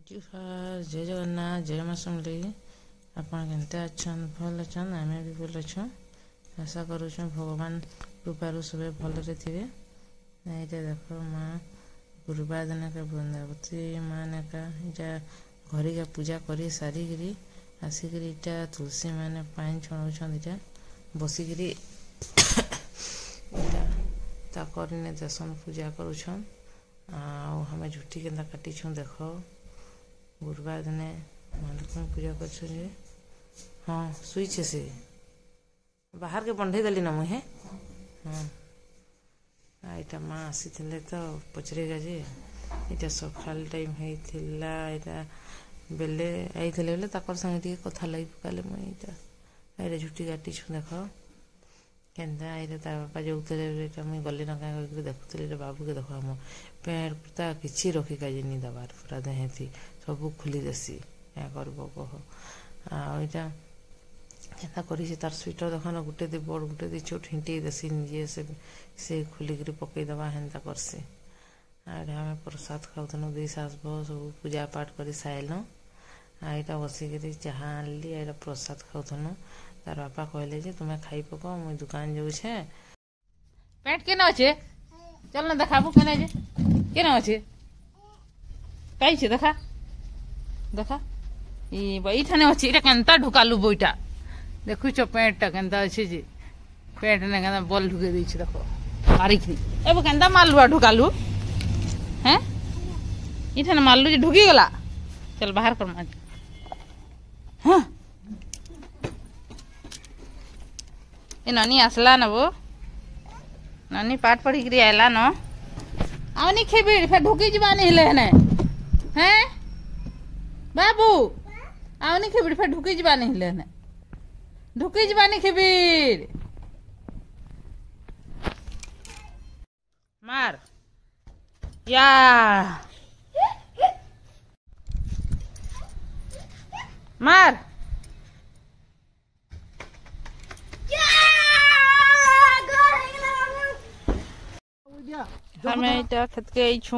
जुहार जय जगन्नाथ जय माँ समलेई आपन केनते अच्छन भल अच्छन आमे भी भल अच्छन आशा करूँ भगवान कृपारू सबे भलरे थे। ये देख माँ गुरुवार दिन का वृंदावती माँ ने का घरे का पूजा कर सारिकी आसिकी इटा तुलसी मैंने पानी छुणाऊन इटा बसिकी ताकने देसन पूजा करुछन आमे झुटी के काटिछुँ देख गुरुवार दिने मालिक पूजा कर। हाँ शुईचे से बाहर के बंधे देली न मुहे। हाँ यहाँ माँ आसी तो पचरेगा जे यहाँ सकाल टाइम होता यहाँ बेले आई बेले संगे कथा लगी पकाले मुझे झुटी काटी देख केन्ता आई बापा जो मुझे गली न कहीं देखुली बाबू के देख आम पैंट कुर्ता किसी रखी काजी दबार पूरा देहे थी सब खुली देसी क्या कर कह आईटा केन्ता कर तार स्वेटर देखना गोटे दी बड़ गोटे दी छोट हिंटे देसी निजे से खुलिक पकईदबा हेन्ता करसी आड़े आम प्रसाद खाऊन दी सास बो सब पूजा पाठ कर साइल यहाँ बसिक चाहा आनली यहाँ प्रसाद खाऊन तार बापा कहले जे तुम्हें खाई पक मुझे दुकान जाऊे पैंट के अच्छे चल ना देखाबू के अच्छे कहीं देखा देखा ये अच्छे ये केन्ता ढुकालू बोईटा देखुच पैंटा केन्ता अच्छे जे पैंट ने केन्ता बल ढुके देछ देखो मारिक एबो केन्ता मारलु ढुकालू हैं इठाने मारलु जे ढुकी गला चल बाहर कर मार। हाँ ये नानी आसला न वो नानी पाठ पढ़ी करी आयला न आवनी खेबी फिर ढुकी जबानी हिले ने हैं बाबू आवनी खेबी फिर ढुकी जबानी हिले ने ढुकी जबानी खेबीर मार या मार हमें इटा खेत के आई छू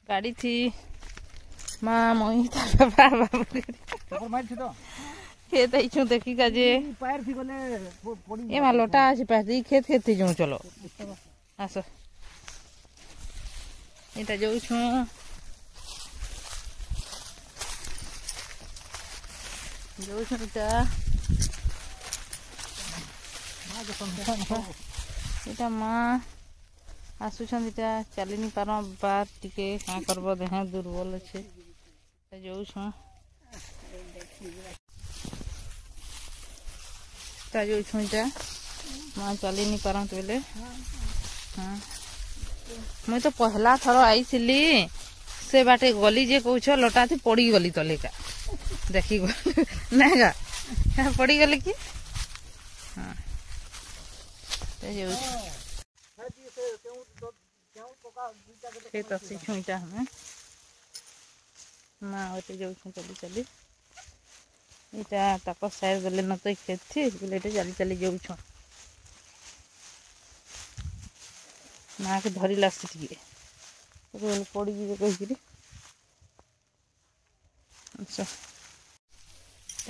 गाड़ी थी माँ मई बाबू खेत आई छू देखी का जे ए मा लोटा আছে पाती खेत खेत जाऊँ चलो आस इटा जाऊँ छू इटा माँ आसुछन चली नहीं पार बार टिके क्या करब देह दुर्बल अच्छे जाऊँ जाऊँ माँ चली नहीं पार बोले। हाँ मुई तो पहला थर आई से बाटे गली जे कौच लटा थी पड़ी गली तले का देखी नहीं गा पड़ी गली कि। हाँ खेत आसी छुईटा हमें माँ होते जाऊँ चली चली यहाँ तक साइड गले न तो खेत थी बोले चली चली जाऊँ माँ के धरी लासी टे पड़ गई कहीकि अच्छा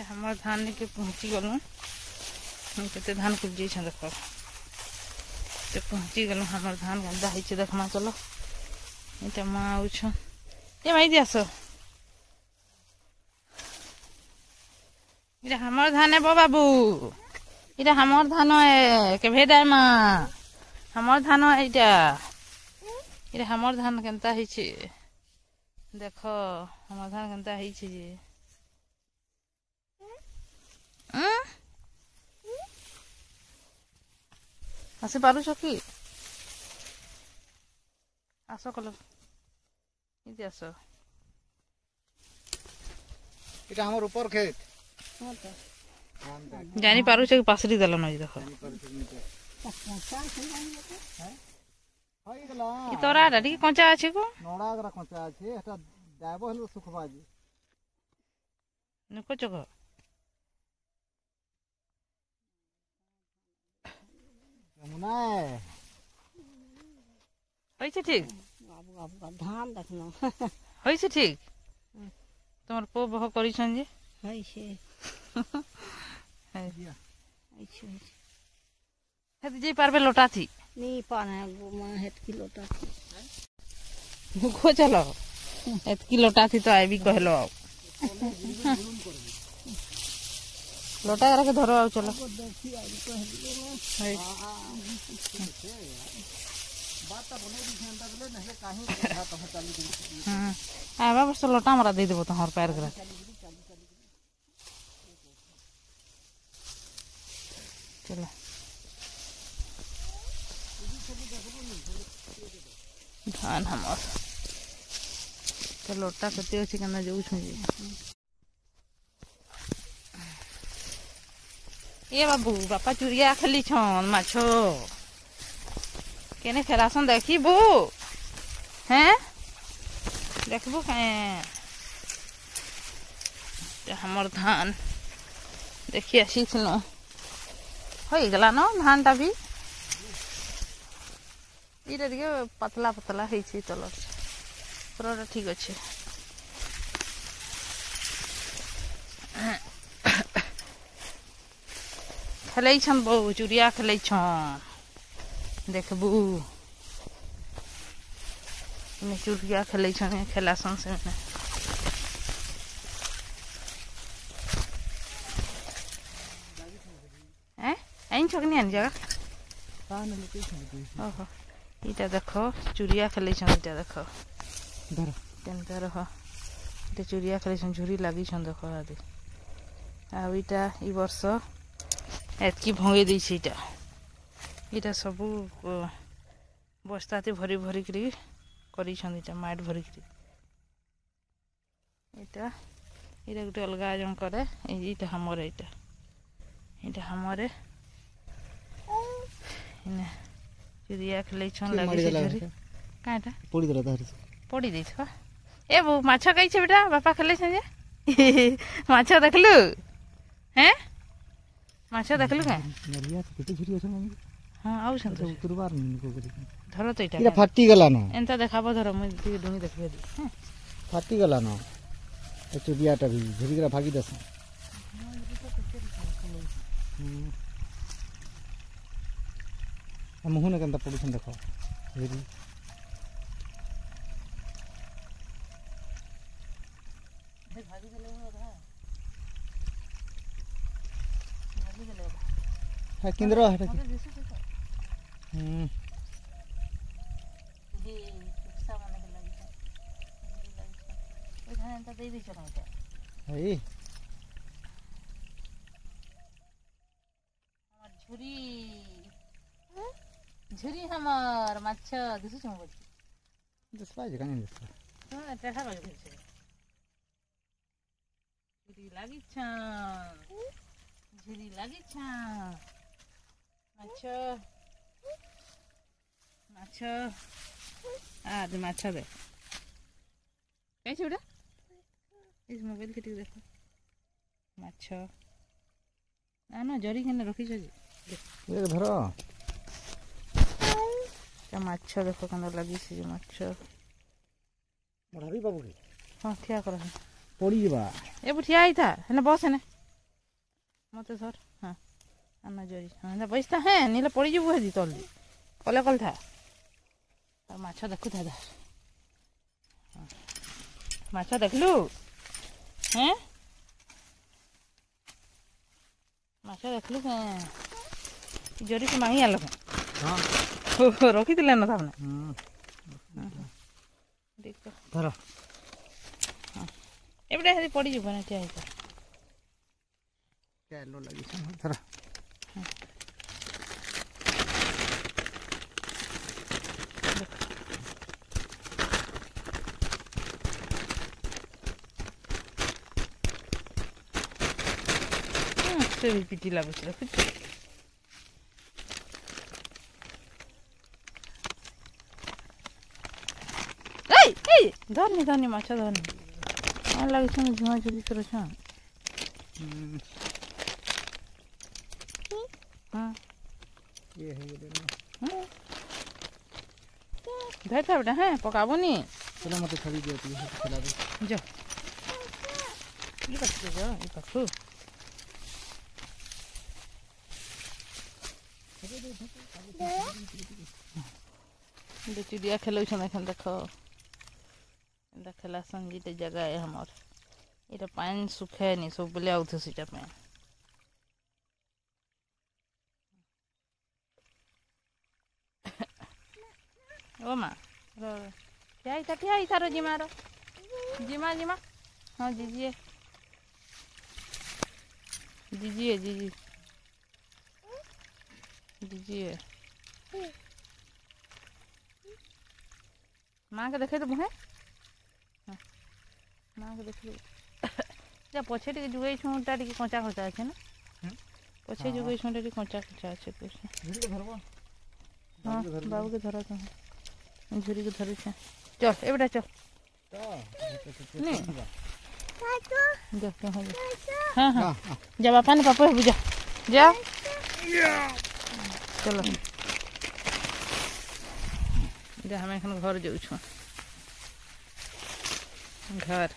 हमार धान लेके पहुँची गलु के धान कुछ देख पहुँची गलु हमार धान गंदा है देखना चलो ये माँ आउछ ये माई दी आस इटा हमार धान है बाबू इटा हमार धान है के भेदाय माँ हमार धान है इटा हमार धान केनता है देख हमार धान केनता है जे आसी पारुछ कि आस कल ये आस इटा हमर ऊपर खेत जानी पारुछ कि पासरी दल नई देख ई तोरा टी कंचा अछि को नोड़ा अगर कंचा अछि एटा दाबो हलो सुखबा जी नको चक यमुना होइछे ठीक बाबू बाबू धान देखना होइछे ठीक तुम पो बह कर हाय से जी पार्बे लोटा थी नहीं पाना गोमा हेत की लोटा गो चलो एतकी लोटा थी तो आई भी कहलो लोटा करा के धरो आओ चलो आवा बस लोटा हमारा दे देबो तोहर पैर करा चलो धान हमार तो लोटा कते अछि कना जाऊ छु ए बाबू बापा चुरिया खेली छन माछो केने फेरासन देखिबू हैं देखबू कहीं हमर धान देखिए सीखल हो गला न धान टा भी इटा टे पतला पतला है तलर पूरा ठीक अच्छे खेल बहु चुरिया खेल देखबू चुरिया खेल खेलासन से आइन छकनी आनी जगह ओहो इटा देख चुरिया खेल देख केनता रह चुरिया खेल झुरी लगी देख आदि आईटा इ वर्ष एतकी भंगे देटा इटा सब बस्ताते भरी भरी कर माट भरिक इटा इटा गोटे अलग जंकर इटा हमर इटा हमर चुरिया खेल लगे कहाँ पड़ी दे ए बो माछ कही बेटा बापा खेल माछ देखलु हैं माछ देखलु क्या हाँ आउ धर तो इटा फाटी गला न एंता देखाबो धर मैं डुंगी देखबे दी फाटी गला न चुरियाटा भी झुरी भागी दस मुहूने केनता पड़ुछन देख झुरी है किंद्रो है झुरी हमर माछ दिसु छ मोबाइल दस बाजे काने दस हां देखा बाजे झुरी लागी छ माछ माछ आ दे माछ दे कैसे उड़ा इस मोबाइल के ठीक देखो माछ ना ना जरी केने रखी छ ये धरो माछ देखो कन लगी से माछ मढ़ारी बाबू के हां ठिया कर पड़ी बा ए बुठिया आई था है ना बस है ना मते सर हां अन्ना जरी हां ना बैसता है नीला पड़ी जबु है तल कले कल था और माछ देखु था माछ देखलु हैं माछ देखलु जरी से मांगी आलो हां रखी दिले ना था देख धरो एबडा हेदी पड़ी जबो ना क्या है क्या लो लगी धरो से भी पिटी लागुछ धरनी धरनी माछ धरनी हाँ लगे झुआ झुली कर हाँ ये है धर था बेटा हैं पकाबो नी चलो मत छड़ी दियो तू खिला दे जा ये पाखु जा ये पाखु चिड़िया खेल देख खेला संगीत जगह है हमार ये पानी सुखे नहीं सब बोले आउथे सीटा पानी ओ माँ क्या तारो जिमा जिमा हाँ जीजिए दीजिए दीजिए दीजिए माँ के देखे तो मुहे माँ के देखे पछे टे जुगे छुटा टे कचा कचा अच्छे ना पछे जुगे छुटा टे कचा कचा अच्छे हाँ बाबू के धरा झुरी के धरी चल ए बेटा चल हाँ हाँ जा बापा ने पापा बुझा जा चलो जा हमें घर जाऊँ घर